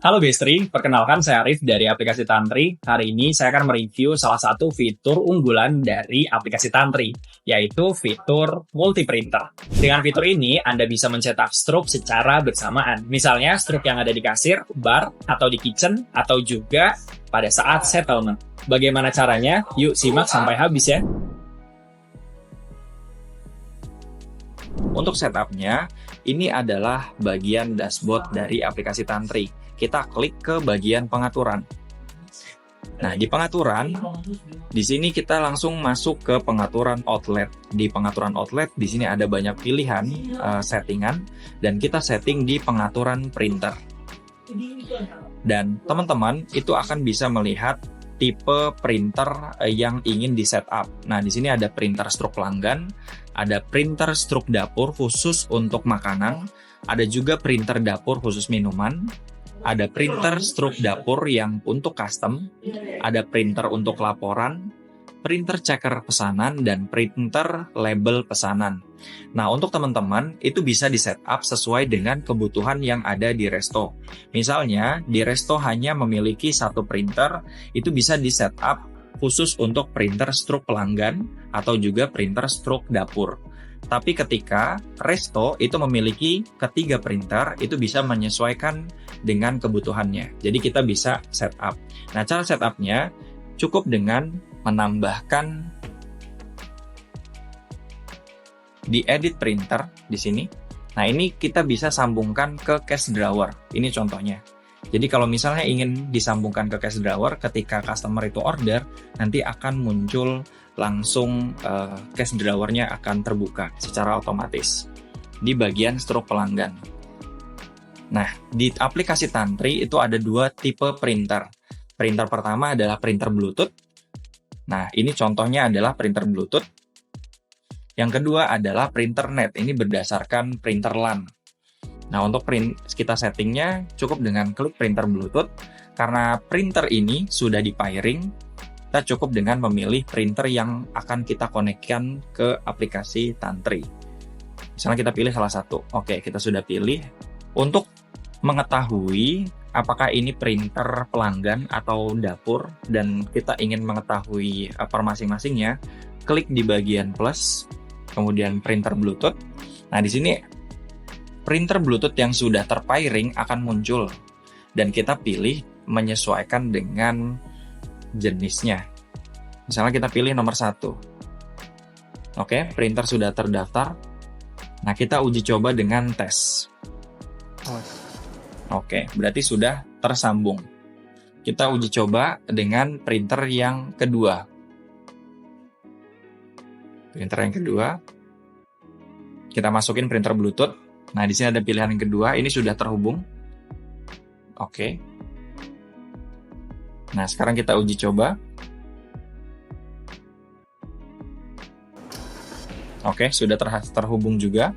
Halo Bestri, perkenalkan saya Arif dari aplikasi Tantri. Hari ini saya akan mereview salah satu fitur unggulan dari aplikasi Tantri, yaitu fitur multi printer. Dengan fitur ini, Anda bisa mencetak struk secara bersamaan. Misalnya struk yang ada di kasir, bar, atau di kitchen, atau juga pada saat settlement. Bagaimana caranya? Yuk simak sampai habis ya. Untuk setupnya, ini adalah bagian dashboard dari aplikasi Tantri. Kita klik ke bagian pengaturan. Nah, di pengaturan, di sini kita langsung masuk ke pengaturan outlet. Di pengaturan outlet, di sini ada banyak pilihan settingan, dan kita setting di pengaturan printer. Dan teman-teman itu akan bisa melihat tipe printer yang ingin di setup. Nah, di sini ada printer struk pelanggan, ada printer struk dapur khusus untuk makanan, ada juga printer dapur khusus minuman, ada printer struk dapur yang untuk custom, ada printer untuk laporan, printer checker pesanan, dan printer label pesanan. Nah, untuk teman-teman, itu bisa di-setup sesuai dengan kebutuhan yang ada di resto. Misalnya, di resto hanya memiliki satu printer, itu bisa di-setup khusus untuk printer struk pelanggan atau juga printer struk dapur. Tapi ketika resto itu memiliki ketiga printer, itu bisa menyesuaikan dengan kebutuhannya. Jadi kita bisa setup. Nah, cara setupnya cukup dengan menambahkan di edit printer di sini. Nah, ini kita bisa sambungkan ke cache drawer. Ini contohnya. Jadi kalau misalnya ingin disambungkan ke cache drawer, ketika customer itu order, nanti akan muncul langsung cache drawernya akan terbuka secara otomatis di bagian struk pelanggan. Nah, di aplikasi Tantri itu ada dua tipe printer. Printer pertama adalah printer Bluetooth. Nah, ini contohnya adalah printer Bluetooth. Yang kedua adalah printer net. Ini berdasarkan printer LAN. Nah, untuk kita settingnya cukup dengan klik printer Bluetooth. Karena printer ini sudah di-pairing, kita cukup dengan memilih printer yang akan kita konekkan ke aplikasi Tantri. Misalnya kita pilih salah satu. Oke, kita sudah pilih. Untuk mengetahui apakah ini printer pelanggan atau dapur, dan kita ingin mengetahui per masing-masingnya, klik di bagian plus, kemudian printer Bluetooth. Nah, di sini printer Bluetooth yang sudah terpairing akan muncul, dan kita pilih menyesuaikan dengan jenisnya. Misalnya kita pilih nomor 1. Oke, printer sudah terdaftar. Nah, kita uji coba dengan tes. Oke, berarti sudah tersambung. Kita uji coba dengan printer yang kedua. Printer yang kedua. Kita masukin printer Bluetooth. Nah, di sini ada pilihan yang kedua. Ini sudah terhubung. Oke. Nah, sekarang kita uji coba. Oke, sudah terhubung juga.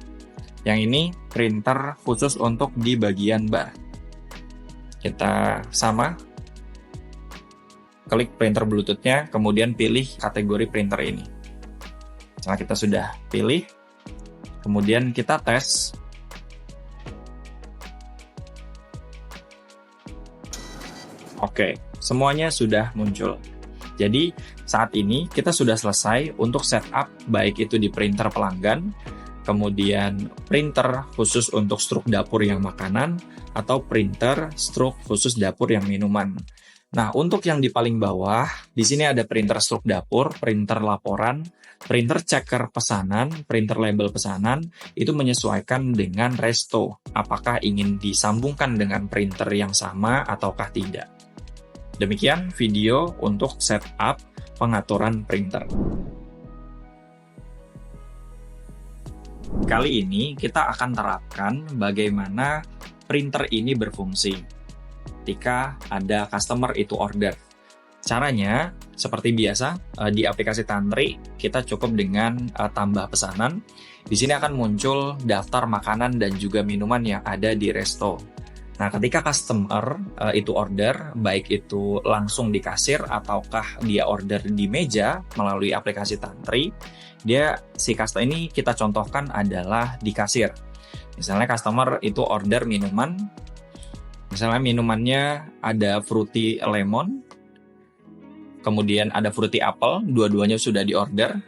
Yang ini printer khusus untuk di bagian bar. Kita sama. Klik printer Bluetooth-nya, kemudian pilih kategori printer ini. Setelah kita sudah pilih, kemudian kita tes. Oke, semuanya sudah muncul. Jadi, saat ini kita sudah selesai untuk setup baik itu di printer pelanggan, kemudian printer khusus untuk struk dapur yang makanan, atau printer struk khusus dapur yang minuman. Nah, untuk yang di paling bawah, di sini ada printer struk dapur, printer laporan, printer checker pesanan, printer label pesanan, itu menyesuaikan dengan resto. Apakah ingin disambungkan dengan printer yang sama ataukah tidak. Demikian video untuk setup pengaturan printer. Kali ini kita akan terapkan bagaimana printer ini berfungsi ketika ada customer itu order. Caranya seperti biasa di aplikasi Tantri kita cukup dengan tambah pesanan. Di sini akan muncul daftar makanan dan juga minuman yang ada di resto. Nah, ketika customer itu order, baik itu langsung di kasir ataukah dia order di meja melalui aplikasi Tantri, si customer ini kita contohkan adalah di kasir. Misalnya customer itu order minuman, Misalnya minumannya ada fruity lemon, kemudian ada fruity apple, dua-duanya sudah diorder.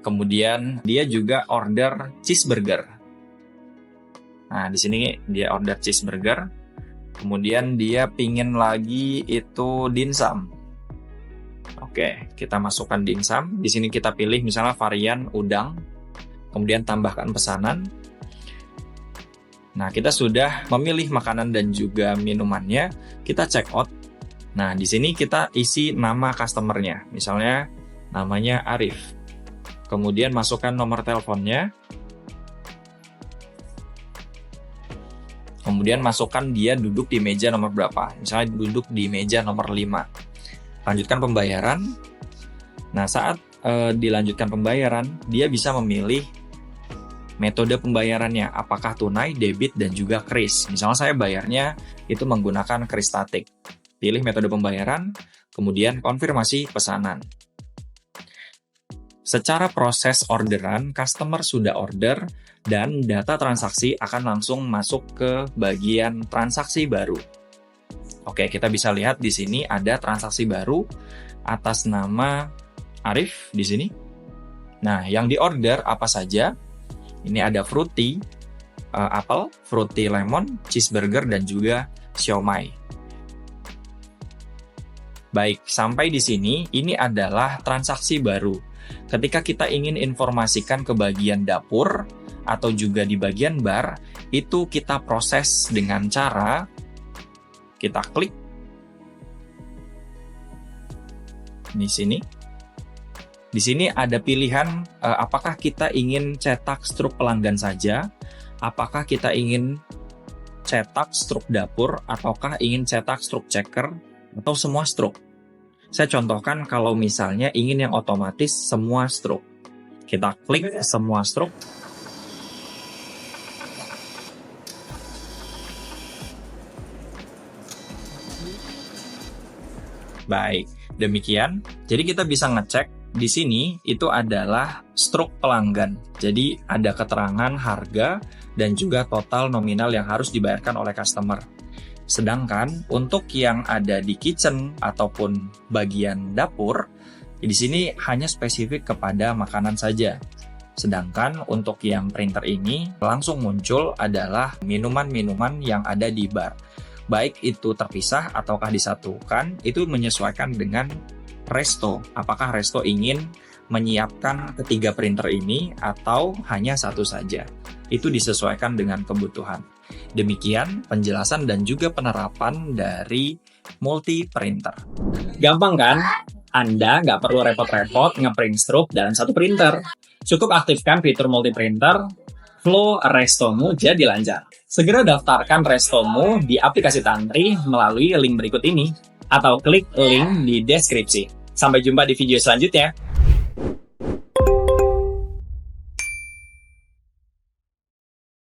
Kemudian dia juga order cheeseburger. Nah, di sini dia order cheeseburger. Kemudian dia pingin lagi itu dimsum. Oke, kita masukkan dimsum. Di sini kita pilih misalnya varian udang. Kemudian tambahkan pesanan. Nah, kita sudah memilih makanan dan juga minumannya. Kita check out. Nah, di sini kita isi nama customernya. Misalnya namanya Arif. Kemudian masukkan nomor teleponnya. Kemudian masukkan dia duduk di meja nomor berapa. Misalnya duduk di meja nomor 5. Lanjutkan pembayaran. Nah, saat dilanjutkan pembayaran, dia bisa memilih metode pembayarannya, apakah tunai, debit, dan juga kris. Misalnya saya bayarnya itu menggunakan kris statik. Pilih metode pembayaran, kemudian konfirmasi pesanan. Secara proses orderan, customer sudah order, dan data transaksi akan langsung masuk ke bagian transaksi baru. Oke, kita bisa lihat di sini ada transaksi baru atas nama Arif di sini. Nah, yang diorder apa saja? Ini ada fruity apple, fruity lemon, cheeseburger, dan juga siomay. Baik, sampai di sini ini adalah transaksi baru. Ketika kita ingin informasikan ke bagian dapur atau juga di bagian bar, itu kita proses dengan cara kita klik di sini. Di sini ada pilihan apakah kita ingin cetak struk pelanggan saja, apakah kita ingin cetak struk dapur, ataukah ingin cetak struk checker, atau semua struk. Saya contohkan kalau misalnya ingin yang otomatis semua struk. Kita klik semua struk. Baik, demikian. Jadi kita bisa ngecek di sini itu adalah struk pelanggan. Jadi ada keterangan harga dan juga total nominal yang harus dibayarkan oleh customer. Sedangkan untuk yang ada di kitchen ataupun bagian dapur, di sini hanya spesifik kepada makanan saja. Sedangkan untuk yang printer ini langsung muncul adalah minuman-minuman yang ada di bar. Baik itu terpisah ataukah disatukan, itu menyesuaikan dengan resto. Apakah resto ingin menyiapkan ketiga printer ini atau hanya satu saja? Itu disesuaikan dengan kebutuhan. Demikian penjelasan dan juga penerapan dari multi printer. Gampang kan? Anda nggak perlu repot-repot ngeprint struk dalam satu printer. Cukup aktifkan fitur multi printer, flow restomu jadi lancar. Segera daftarkan restomu di aplikasi Tantri melalui link berikut ini, atau klik link di deskripsi. Sampai jumpa di video selanjutnya.